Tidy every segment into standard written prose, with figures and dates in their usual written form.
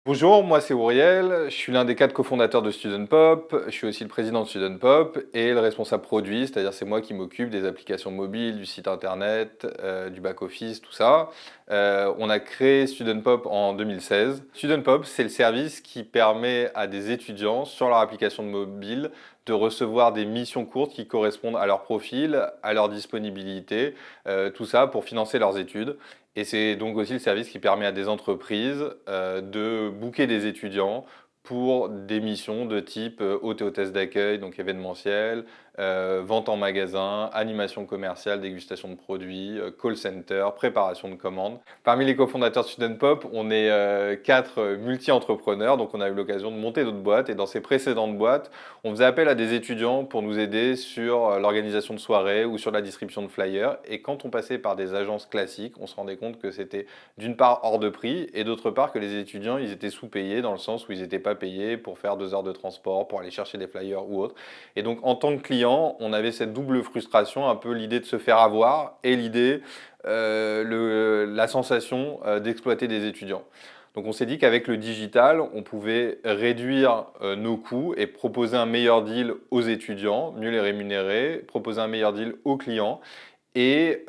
Bonjour, moi c'est Auriel, je suis l'un des 4 cofondateurs de Student Pop, je suis aussi le président de Student Pop et le responsable produit, c'est-à-dire c'est moi qui m'occupe des applications mobiles, du site internet, du back-office, tout ça. On a créé Student Pop en 2016. Student Pop, c'est le service qui permet à des étudiants sur leur application de mobile de recevoir des missions courtes qui correspondent à leur profil, à leur disponibilité, tout ça pour financer leurs études. Et c'est donc aussi le service qui permet à des entreprises de booker des étudiants pour des missions de type hôte et hôtesse d'accueil, donc événementiel, vente en magasin, animation commerciale, dégustation de produits, call center, préparation de commandes. Parmi les cofondateurs de Student Pop, on est 4 multi-entrepreneurs, donc on a eu l'occasion de monter d'autres boîtes. Et dans ces précédentes boîtes, on faisait appel à des étudiants pour nous aider sur l'organisation de soirées ou sur la distribution de flyers. Et quand on passait par des agences classiques, on se rendait compte que c'était d'une part hors de prix et d'autre part que les étudiants, ils étaient sous-payés dans le sens où ils n'étaient pas payés pour faire 2 heures de transport, pour aller chercher des flyers ou autre. Et donc en tant que client, on avait cette double frustration, un peu l'idée de se faire avoir et l'idée, la sensation d'exploiter des étudiants. Donc on s'est dit qu'avec le digital, on pouvait réduire nos coûts et proposer un meilleur deal aux étudiants, mieux les rémunérer, proposer un meilleur deal aux clients et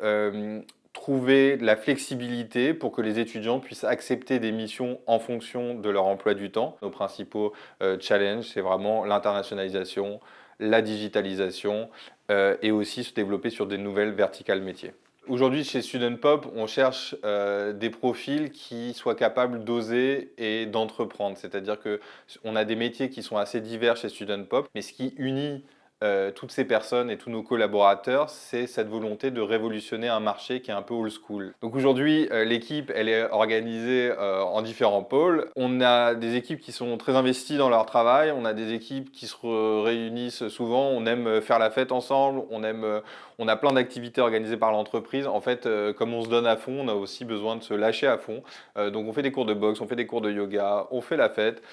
trouver de la flexibilité pour que les étudiants puissent accepter des missions en fonction de leur emploi du temps. Nos principaux challenges, c'est vraiment l'internationalisation, la digitalisation et aussi se développer sur des nouvelles verticales métiers. Aujourd'hui, chez Student Pop, on cherche des profils qui soient capables d'oser et d'entreprendre. C'est-à-dire qu'on a des métiers qui sont assez divers chez Student Pop, mais ce qui unit toutes ces personnes et tous nos collaborateurs, c'est cette volonté de révolutionner un marché qui est un peu old school. Donc aujourd'hui, l'équipe, elle est organisée en différents pôles. On a des équipes qui sont très investies dans leur travail, on a des équipes qui se réunissent souvent, on aime faire la fête ensemble, on a plein d'activités organisées par l'entreprise. En fait, comme on se donne à fond, on a aussi besoin de se lâcher à fond. Donc on fait des cours de boxe, on fait des cours de yoga, on fait la fête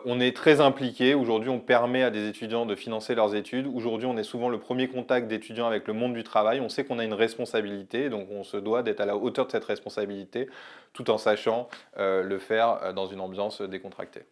on est très impliqué. Aujourd'hui, on permet à des étudiants de financer leurs études. Aujourd'hui, on est souvent le premier contact d'étudiants avec le monde du travail. On sait qu'on a une responsabilité, donc on se doit d'être à la hauteur de cette responsabilité, tout en sachant le faire dans une ambiance décontractée.